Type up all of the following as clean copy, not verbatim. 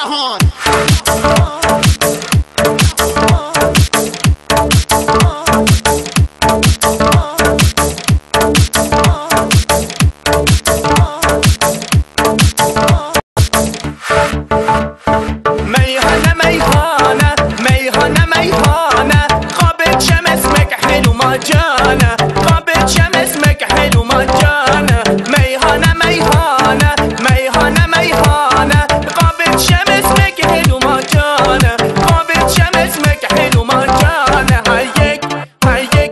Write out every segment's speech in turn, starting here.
جهان میهانه میهانه میهانه میهانه قابل شم اسمك حلو مجانه قابل شم اسمك حلو مجانه میهانه میهانه میهانه میهانه قابل شم اسمك حلو مجانه قابل شم اسمك حلو مجانه هيك هيك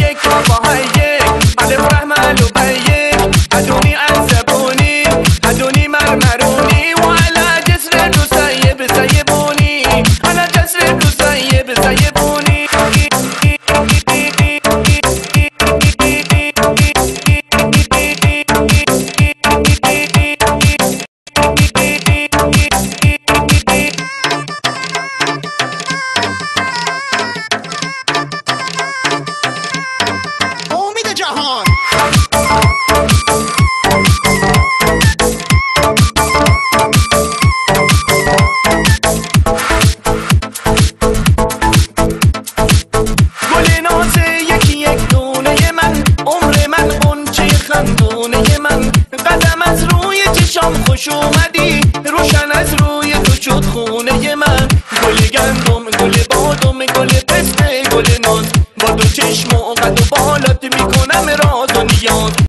هيك بابا هيك الف رحمة له بيك هدوني عذبوني هدوني مرمروني وعلى جسر سيب سيبوني على جسر سيب سيبوني امید جهان